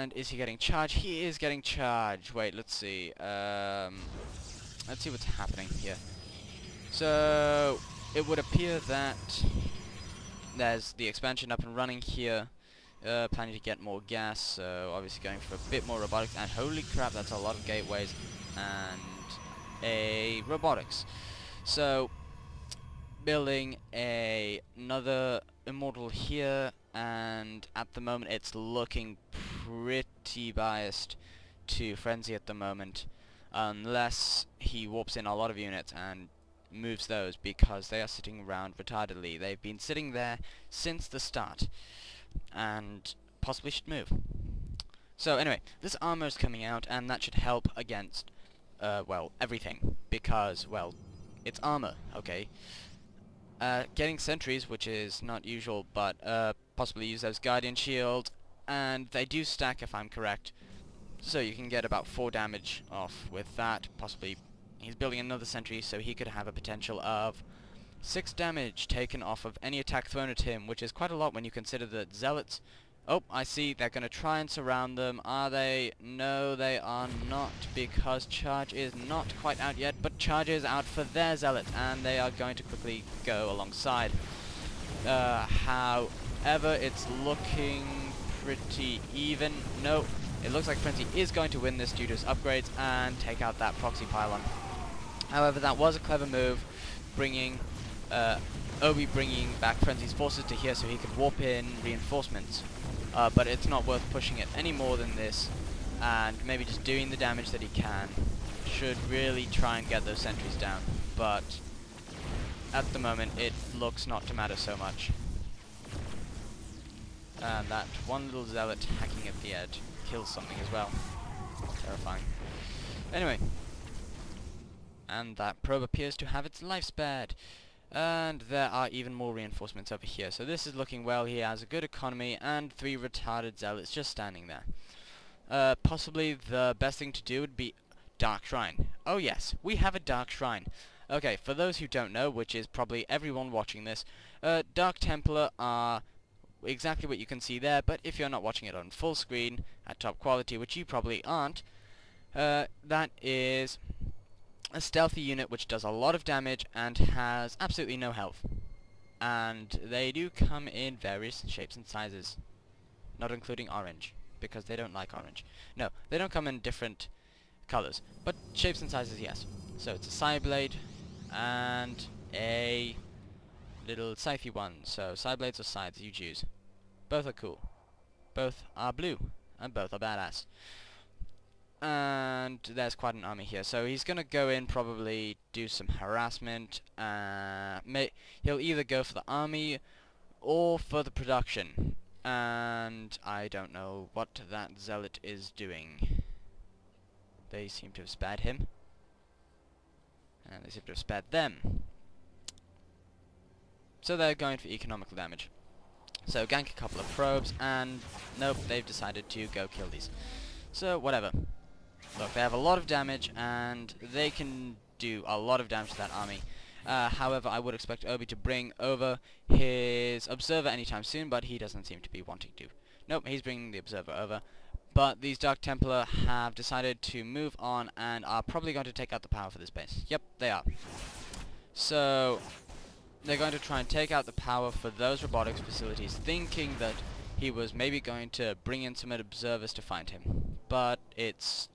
And is he getting charged? He is getting charged. Wait, let's see. Let's see what's happening here. So it would appear that there's the expansion up and running here. Planning to get more gas, so obviously going for a bit more robotics. And holy crap, that's a lot of gateways and a robotics. So building another immortal here, and at the moment it's looking pretty biased to frenzy at the moment, unless he warps in a lot of units and moves those, because they are sitting around retardedly. They've been sitting there since the start and possibly should move. So anyway, this armor is coming out, and that should help against well, everything, because, well, it's armor, okay. Getting sentries, which is not usual, but possibly use those guardian shield, and they do stack if I'm correct, so you can get about 4 damage off with that. Possibly he's building another sentry, so he could have a potential of 6 damage taken off of any attack thrown at him, which is quite a lot when you consider that zealots... Oh, I see, they're going to try and surround them. Are they? No, they are not, because charge is not quite out yet, but charge is out for their zealot, and they are going to quickly go alongside. However, it's looking pretty even. No, it looks like Frenzy is going to win this due to his upgrades and take out that proxy pylon. However, that was a clever move, bringing Obi bringing back Frenzy's forces to here so he could warp in reinforcements. But it's not worth pushing it any more than this, and maybe just doing the damage that he can should really try and get those sentries down. But at the moment it looks not to matter so much. And that one little zealot hacking at the edge kills something as well. Terrifying. Anyway, and that probe appears to have its life spared. And there are even more reinforcements over here. So this is looking well. He has a good economy and 3 retarded zealots just standing there. Possibly the best thing to do would be Dark Shrine. Oh yes, we have a Dark Shrine. Okay, for those who don't know, which is probably everyone watching this, Dark Templar are exactly what you can see there, but if you're not watching it on full screen at top quality, which you probably aren't, that is a stealthy unit which does a lot of damage and has absolutely no health. And they do come in various shapes and sizes, not including orange, because they don't like orange. No, they don't come in different colors, but shapes and sizes, yes. So it's a side blade and a little scythy one. So side blades or sides, you choose. Both are cool. Both are blue, and both are badass. And there's quite an army here, so he's gonna go in, probably do some harassment. He'll either go for the army or for the production, and I don't know what that zealot is doing. They seem to have spared him, and they seem to have spared them, so they're going for economical damage. So gank a couple of probes, and nope, they've decided to go kill these. So whatever. Look, they have a lot of damage, and they can do a lot of damage to that army. However, I would expect Obi to bring over his Observer anytime soon, but he doesn't seem to be wanting to. Nope, he's bringing the Observer over. But these Dark Templar have decided to move on, and are probably going to take out the power for this base. Yep, they are. So they're going to try and take out the power for those robotics facilities, thinking that he was maybe going to bring in some observers to find him. But it's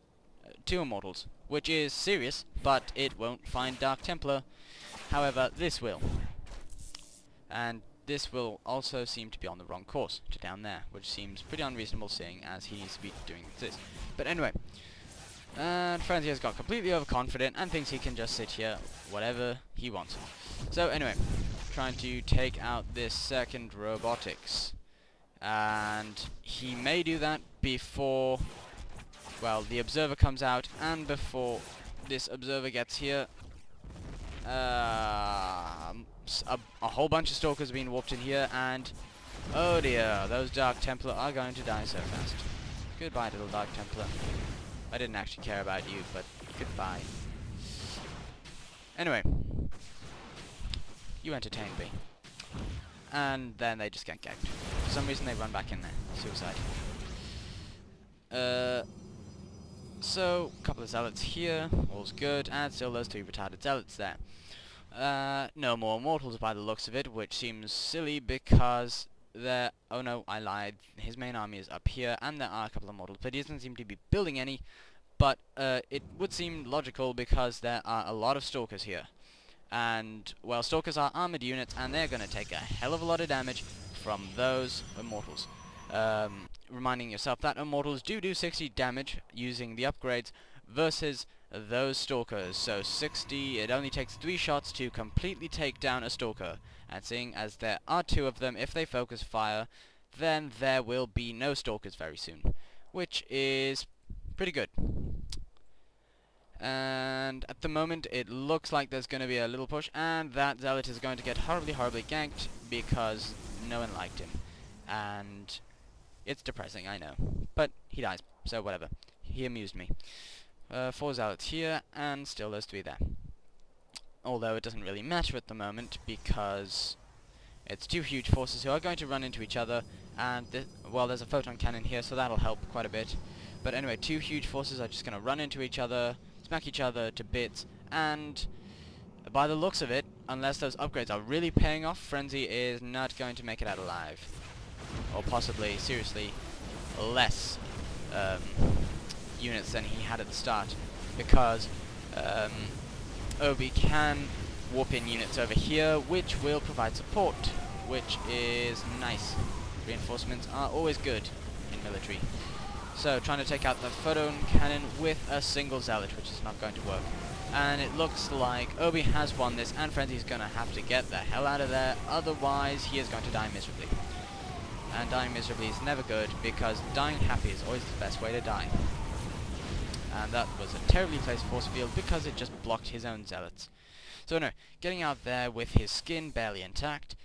2 immortals, which is serious, but it won't find Dark Templar. However, this will. And this will also seem to be on the wrong course to down there, which seems pretty unreasonable seeing as he's been doing this. But anyway, and Frenzy has got completely overconfident and thinks he can just sit here whatever he wants. So anyway, trying to take out this second robotics. And he may do that before, well, the Observer comes out, and before this Observer gets here, a whole bunch of Stalkers have been warped in here, and oh dear, those Dark Templar are going to die so fast. Goodbye, little Dark Templar. I didn't actually care about you, but goodbye. Anyway, you entertained me. And then they just get gagged. For some reason they run back in there. Suicide. So, a couple of zealots here, all's good, and still those 3 retarded zealots there. No more mortals by the looks of it, which seems silly because there... Oh no, I lied. His main army is up here, and there are a couple of mortals, but he doesn't seem to be building any. But it would seem logical because there are a lot of stalkers here. And, well, stalkers are armored units, and they're going to take a hell of a lot of damage from those immortals. Reminding yourself that immortals do 60 damage using the upgrades versus those stalkers. So 60, it only takes 3 shots to completely take down a stalker. And seeing as there are 2 of them, if they focus fire, then there will be no stalkers very soon. Which is pretty good. And at the moment it looks like there's going to be a little push, and that zealot is going to get horribly ganked because no one liked him. And it's depressing, I know. But he dies, so whatever. He amused me. 4 zealots here, and still there's 3 there. Although it doesn't really matter at the moment because it's 2 huge forces who are going to run into each other, and well, there's a photon cannon here, so that'll help quite a bit. But anyway, 2 huge forces are just going to run into each other, smack each other to bits, and by the looks of it, unless those upgrades are really paying off, Frenzy is not going to make it out alive. Or possibly, seriously, less units than he had at the start, because Obi can warp in units over here, which will provide support, which is nice. Reinforcements are always good in military. So, trying to take out the photon cannon with a single zealot, which is not going to work. And it looks like Obi has won this, and Frenzy's going to have to get the hell out of there, otherwise he is going to die miserably. And dying miserably is never good, because dying happy is always the best way to die. And that was a terribly placed force field, because it just blocked his own zealots. So no, getting out there with his skin barely intact,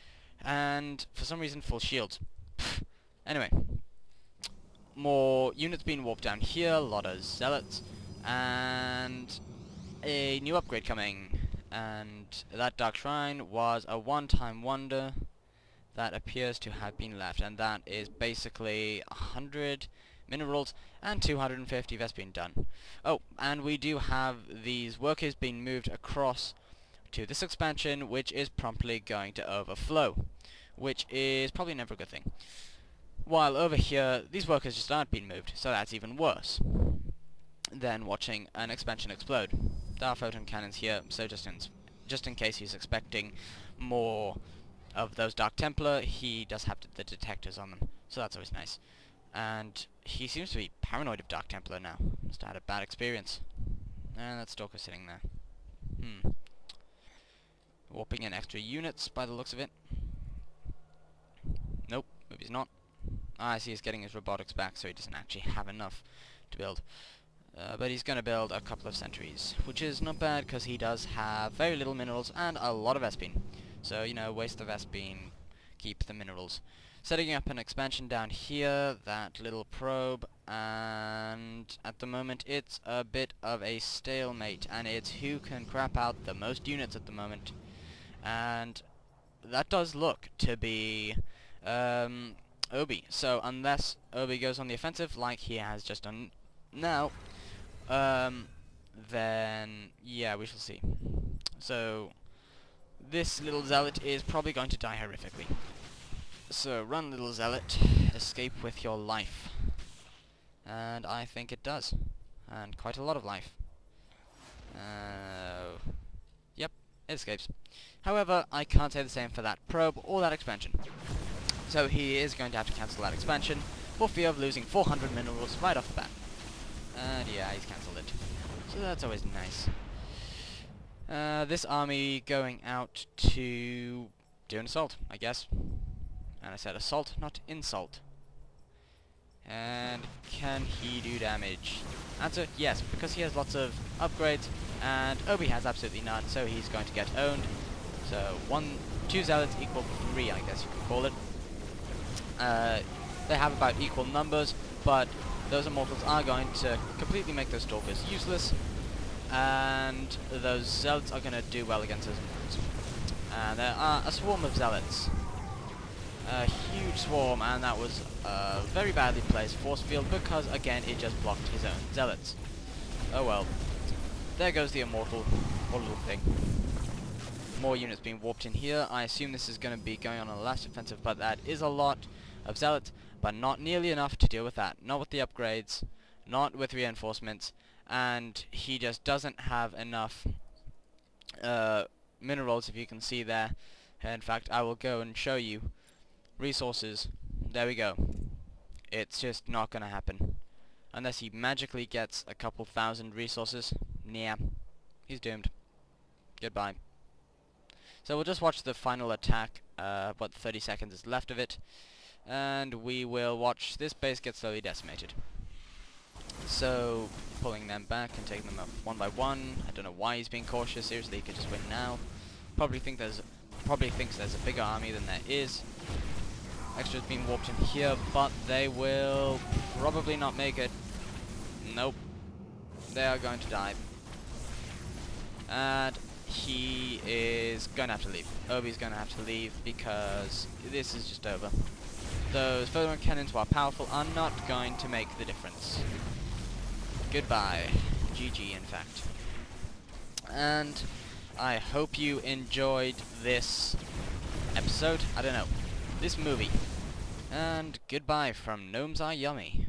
and for some reason full shields. Anyway. More units being warped down here, a lot of zealots, and a new upgrade coming. And that Dark Shrine was a one-time wonder that appears to have been left, and that is basically 100 minerals and 250 Vespene done. Oh, and we do have these workers being moved across to this expansion, which is promptly going to overflow, which is probably never a good thing. While over here, these workers just aren't being moved, so that's even worse than watching an expansion explode. There are photon cannons here, so just in case he's expecting more of those Dark Templar, he does have the detectors on them, so that's always nice. And he seems to be paranoid of Dark Templar now. Must have had a bad experience. And that Stalker sitting there. Warping in extra units by the looks of it. Nope, maybe he's not. I see he's getting his robotics back, so he doesn't actually have enough to build. But he's going to build a couple of sentries, which is not bad because he does have very little minerals and a lot of Vespene. So, you know, waste the Vespene, keep the minerals. Setting up an expansion down here, that little probe, and at the moment it's a bit of a stalemate, and it's who can crap out the most units at the moment. And that does look to be Obi. So unless Obi goes on the offensive like he has just done now, then yeah, we shall see. So this little zealot is probably going to die horrifically. So run, little zealot, escape with your life. And I think it does, and quite a lot of life. Yep, it escapes. However, I can't say the same for that probe or that expansion. So he is going to have to cancel that expansion for fear of losing 400 minerals right off the bat. And yeah, he's cancelled it. So that's always nice. This army going out to do an assault, I guess. And I said assault, not insult. And can he do damage? Answer, yes, because he has lots of upgrades, and Obi has absolutely none, so he's going to get owned. So 2 zealots equal 3, I guess you could call it. They have about equal numbers, but those immortals are going to completely make those stalkers useless, and those zealots are going to do well against those immortals. And there are a swarm of zealots. A huge swarm, and that was a very badly placed force field because, again, it just blocked his own zealots. Oh well. There goes the immortal. Poor little thing. More units being warped in here. I assume this is going to be going on a last offensive, but that is a lot of zealots, but not nearly enough to deal with that. Not with the upgrades, not with reinforcements, and he just doesn't have enough minerals, if you can see there. In fact, I will go and show you resources. There we go. It's just not going to happen. Unless he magically gets a couple thousand resources. Yeah, he's doomed. Goodbye. So we'll just watch the final attack, what 30 seconds is left of it, and we will watch this base get slowly decimated. So, pulling them back and taking them up one by one. I don't know why he's being cautious. Seriously, he could just win now. Probably thinks there's a bigger army than there is. Extra's being warped in here, but they will probably not make it. Nope. They are going to die. And he is going to have to leave. Obi's going to have to leave because this is just over. Those photon cannons, while powerful, are not going to make the difference. Goodbye. GG, in fact. And I hope you enjoyed this episode. I don't know. This movie. And goodbye from Gnomes Are Yummy.